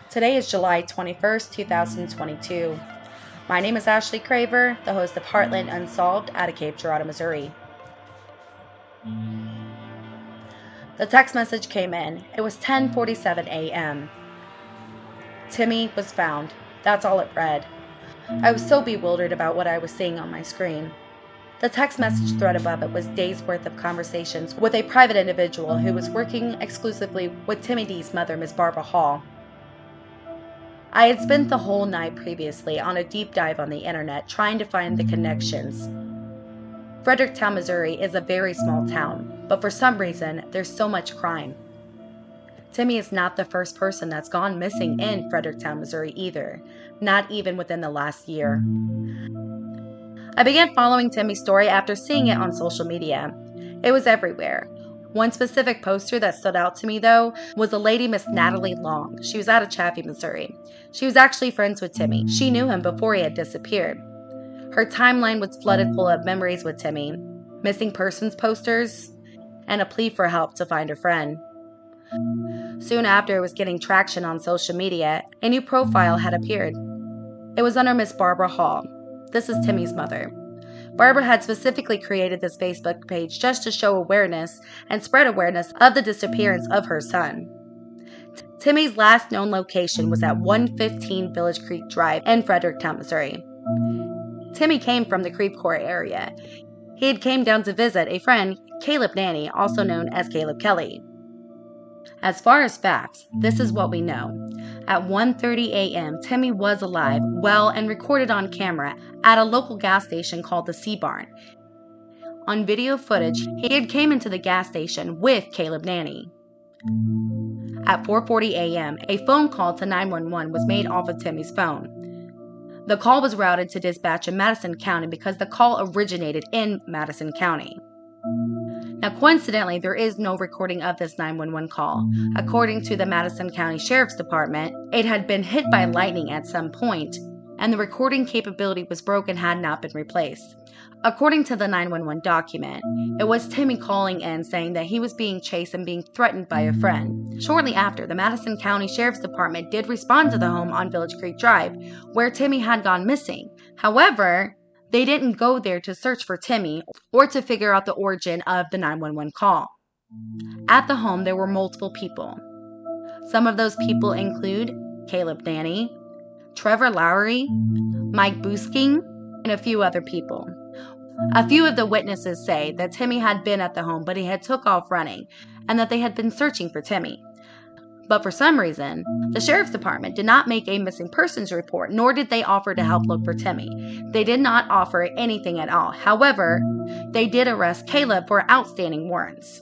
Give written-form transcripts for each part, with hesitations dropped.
Today is July 21st, 2022. My name is Ashley Craver, the host of Heartland Unsolved out of Cape Girardeau, Missouri. The text message came in. It was 10:47 a.m. Timmy was found. That's all it read. I was so bewildered about what I was seeing on my screen. The text message thread above it was days' worth of conversations with a private individual who was working exclusively with Timmy Dees' mother, Miss Barbara Hall. I had spent the whole night previously on a deep dive on the internet trying to find the connections. Fredericktown, Missouri is a very small town, but for some reason, there's so much crime. Timmy is not the first person that's gone missing in Fredericktown, Missouri either, not even within the last year. I began following Timmy's story after seeing it on social media. It was everywhere. One specific poster that stood out to me, though, was a lady, Miss Natalie Long. She was out of Chaffee, Missouri. She was actually friends with Timmy. She knew him before he had disappeared. Her timeline was flooded full of memories with Timmy, missing persons posters, and a plea for help to find her friend. Soon after it was getting traction on social media, a new profile had appeared. It was under Miss Barbara Hall. This is Timmy's mother. Barbara had specifically created this Facebook page just to show awareness and spread awareness of the disappearance of her son. Timmy's last known location was at 115 Village Creek Drive in Fredericktown, Missouri. Timmy came from the Creve Coeur area. He had came down to visit a friend, Caleb Nanny, also known as Caleb Kelly. As far as facts, this is what we know. At 1:30 a.m., Timmy was alive, well, and recorded on camera at a local gas station called the Sea Barn. On video footage, he had came into the gas station with Caleb Nanny. At 4:40 a.m., a phone call to 911 was made off of Timmy's phone. The call was routed to dispatch in Madison County because the call originated in Madison County. Now, coincidentally, there is no recording of this 911 call. According to the Madison County Sheriff's Department, it had been hit by lightning at some point, and the recording capability was broken and had not been replaced. According to the 911 document, it was Timmy calling in saying that he was being chased and being threatened by a friend. Shortly after, the Madison County Sheriff's Department did respond to the home on Village Creek Drive, where Timmy had gone missing. However, they didn't go there to search for Timmy or to figure out the origin of the 911 call. At the home, there were multiple people. Some of those people include Caleb Nanny, Trevor Lowry, Mike Boosking, and a few other people. A few of the witnesses say that Timmy had been at the home, but he had took off running, and that they had been searching for Timmy. But for some reason, the Sheriff's Department did not make a missing persons report, nor did they offer to help look for Timmy. They did not offer anything at all. However, they did arrest Caleb for outstanding warrants.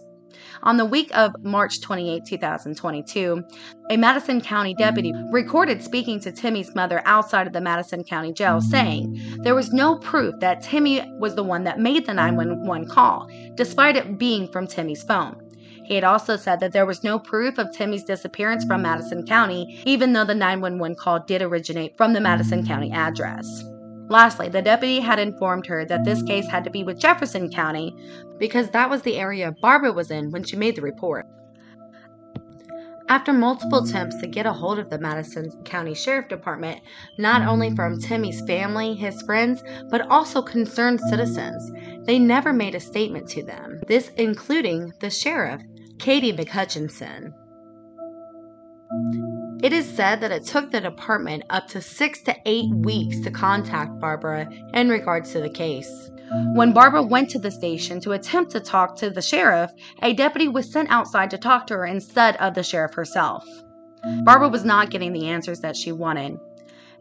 On the week of March 28, 2022, a Madison County deputy recorded speaking to Timmy's mother outside of the Madison County Jail, saying there was no proof that Timmy was the one that made the 911 call, despite it being from Timmy's phone. He had also said that there was no proof of Timmy's disappearance from Madison County, even though the 911 call did originate from the Madison County address. Lastly, the deputy had informed her that this case had to be with Jefferson County because that was the area Barbara was in when she made the report. After multiple attempts to get a hold of the Madison County Sheriff Department, not only from Timmy's family, his friends, but also concerned citizens, they never made a statement to them, this including the sheriff, Katie McHutchinson. It is said that it took the department up to 6 to 8 weeks to contact Barbara in regards to the case. When Barbara went to the station to attempt to talk to the sheriff, a deputy was sent outside to talk to her instead of the sheriff herself. Barbara was not getting the answers that she wanted.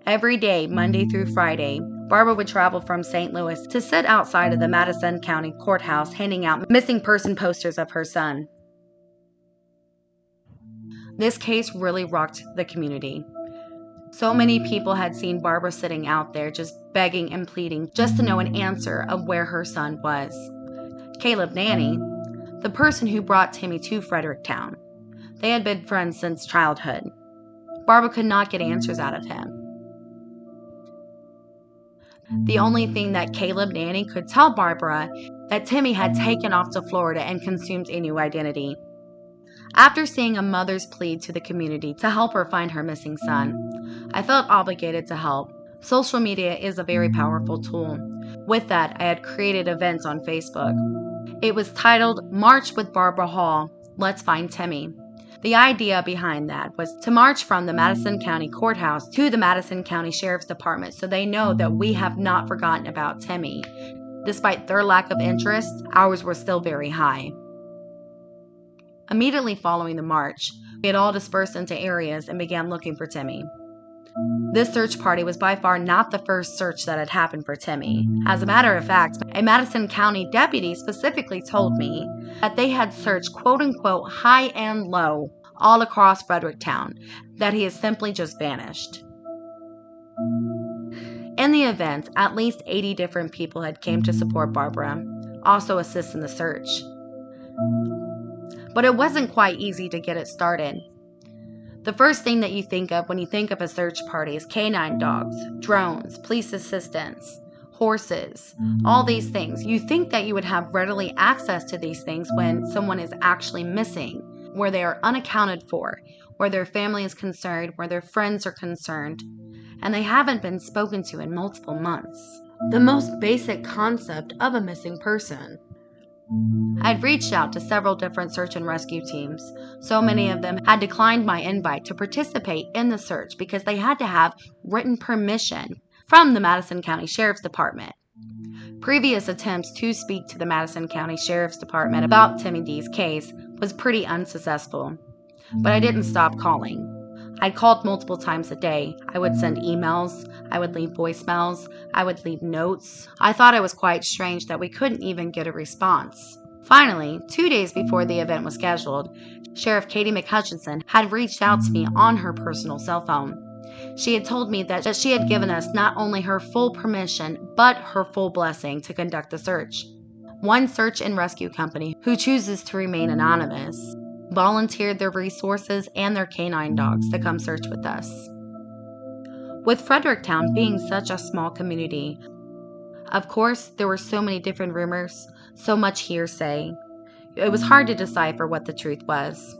Every day, Monday through Friday, Barbara would travel from St. Louis to sit outside of the Madison County Courthouse handing out missing person posters of her son. This case really rocked the community. So many people had seen Barbara sitting out there just begging and pleading just to know an answer of where her son was. Caleb Nanny, the person who brought Timmy to Fredericktown. They had been friends since childhood. Barbara could not get answers out of him. The only thing that Caleb Nanny could tell Barbara that Timmy had taken off to Florida and consumed a new identity. After seeing a mother's plea to the community to help her find her missing son, I felt obligated to help. Social media is a very powerful tool. With that, I had created events on Facebook. It was titled March with Barbara Hall, Let's Find Timmy. The idea behind that was to march from the Madison County Courthouse to the Madison County Sheriff's Department so they know that we have not forgotten about Timmy. Despite their lack of interest, ours were still very high. Immediately following the march, we had all dispersed into areas and began looking for Timmy. This search party was by far not the first search that had happened for Timmy. As a matter of fact, a Madison County deputy specifically told me that they had searched quote-unquote high and low all across Fredericktown, that he has simply just vanished. In the event, at least 80 different people had came to support Barbara, also assist in the search. But it wasn't quite easy to get it started. The first thing that you think of when you think of a search party is canine dogs, drones, police assistants, horses, all these things. You think that you would have readily access to these things when someone is actually missing, where they are unaccounted for, where their family is concerned, where their friends are concerned, and they haven't been spoken to in multiple months. The most basic concept of a missing person. I'd reached out to several different search and rescue teams. So many of them had declined my invite to participate in the search because they had to have written permission from the Madison County Sheriff's Department. Previous attempts to speak to the Madison County Sheriff's Department about Timmy Dees' case was pretty unsuccessful. But I didn't stop calling. I called multiple times a day. I would send emails, I would leave voicemails, I would leave notes. I thought it was quite strange that we couldn't even get a response. Finally, 2 days before the event was scheduled, Sheriff Katie McHutchinson had reached out to me on her personal cell phone. She had told me that she had given us not only her full permission, but her full blessing to conduct the search. One search and rescue company, who chooses to remain anonymous, volunteered their resources and their canine dogs to come search with us. With Fredericktown being such a small community, of course, there were so many different rumors, so much hearsay. It was hard to decipher what the truth was.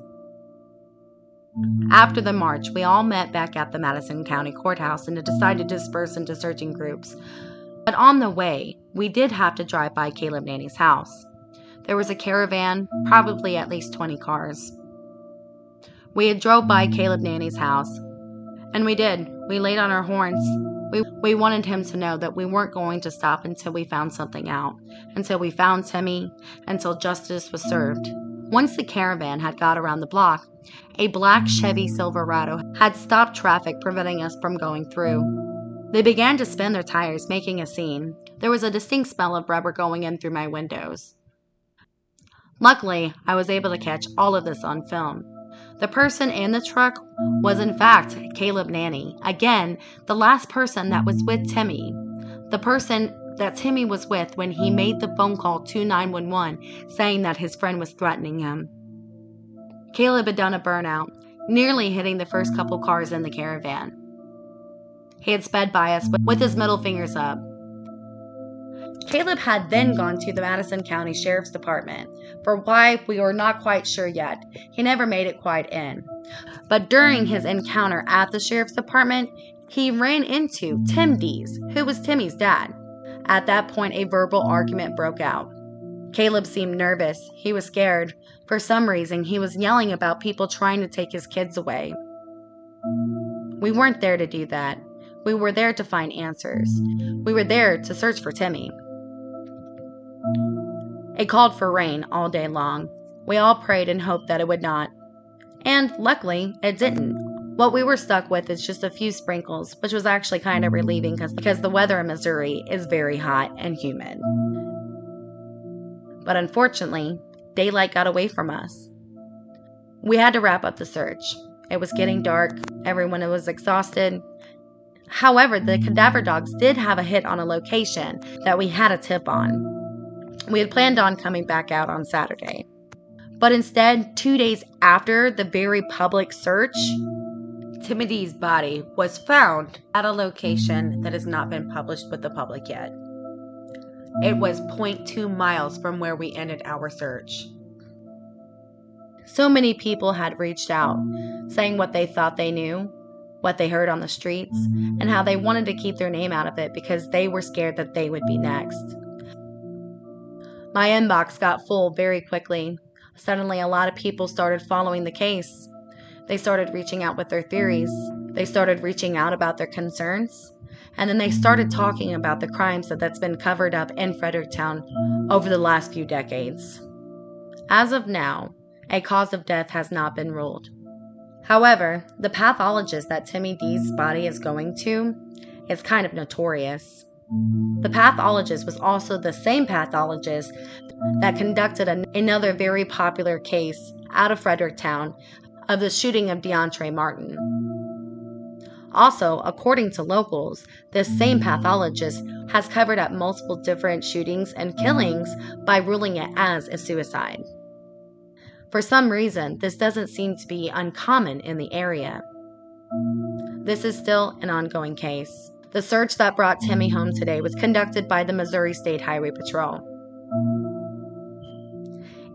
After the march, we all met back at the Madison County Courthouse and decided to disperse into searching groups. But on the way, we did have to drive by Caleb Nanny's house. There was a caravan, probably at least 20 cars. We had drove by Caleb Nanny's house, and we did. We laid on our horns. We wanted him to know that we weren't going to stop until we found something out, until we found Timmy, until justice was served. Once the caravan had got around the block, a black Chevy Silverado had stopped traffic, preventing us from going through. They began to spin their tires, making a scene. There was a distinct smell of rubber going in through my windows. Luckily, I was able to catch all of this on film. The person in the truck was in fact Caleb Nanny. Again, the last person that was with Timmy. The person that Timmy was with when he made the phone call to 911 saying that his friend was threatening him. Caleb had done a burnout, nearly hitting the first couple cars in the caravan. He had sped by us with his middle fingers up. Caleb had then gone to the Madison County Sheriff's Department. For why, we were not quite sure yet. He never made it quite in. But during his encounter at the Sheriff's Department, he ran into Tim Dees, who was Timmy's dad. At that point, a verbal argument broke out. Caleb seemed nervous. He was scared. For some reason, he was yelling about people trying to take his kids away. We weren't there to do that. We were there to find answers. We were there to search for Timmy. It called for rain all day long. We all prayed and hoped that it would not. And luckily, it didn't. What we were stuck with is just a few sprinkles, which was actually kind of relieving because the weather in Missouri is very hot and humid. But unfortunately, daylight got away from us. We had to wrap up the search. It was getting dark. Everyone was exhausted. However, the cadaver dogs did have a hit on a location that we had a tip on. We had planned on coming back out on Saturday. But instead, 2 days after the very public search, Timmy Dees' body was found at a location that has not been published with the public yet. It was 0.2 miles from where we ended our search. So many people had reached out, saying what they thought they knew, what they heard on the streets, and how they wanted to keep their name out of it because they were scared that they would be next. My inbox got full very quickly. Suddenly, a lot of people started following the case. They started reaching out with their theories. They started reaching out about their concerns. And then they started talking about the crimes that's been covered up in Fredericktown over the last few decades. As of now, a cause of death has not been ruled. However, the pathologist that Timmy Dees' body is going to is kind of notorious. The pathologist was also the same pathologist that conducted another very popular case out of Fredericktown of the shooting of DeAndre Martin. Also, according to locals, this same pathologist has covered up multiple different shootings and killings by ruling it as a suicide. For some reason, this doesn't seem to be uncommon in the area. This is still an ongoing case. The search that brought Timmy home today was conducted by the Missouri State Highway Patrol.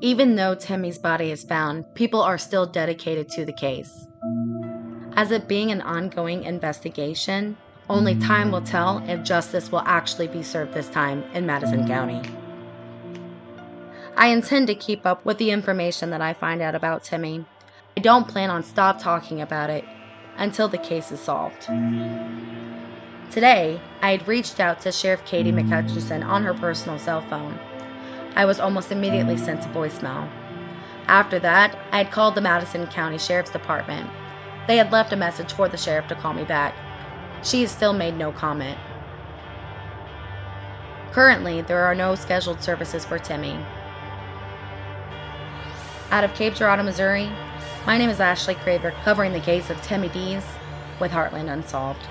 Even though Timmy's body is found, people are still dedicated to the case. As it being an ongoing investigation, only time will tell if justice will actually be served this time in Madison County. I intend to keep up with the information that I find out about Timmy. I don't plan on stop talking about it until the case is solved. Today, I had reached out to Sheriff Katie McHutchison on her personal cell phone. I was almost immediately sent to voicemail. After that, I had called the Madison County Sheriff's Department. They had left a message for the sheriff to call me back. She has still made no comment. Currently, there are no scheduled services for Timmy. Out of Cape Girardeau, Missouri, my name is Ashley Craver, covering the case of Timmy Dees with Heartland Unsolved.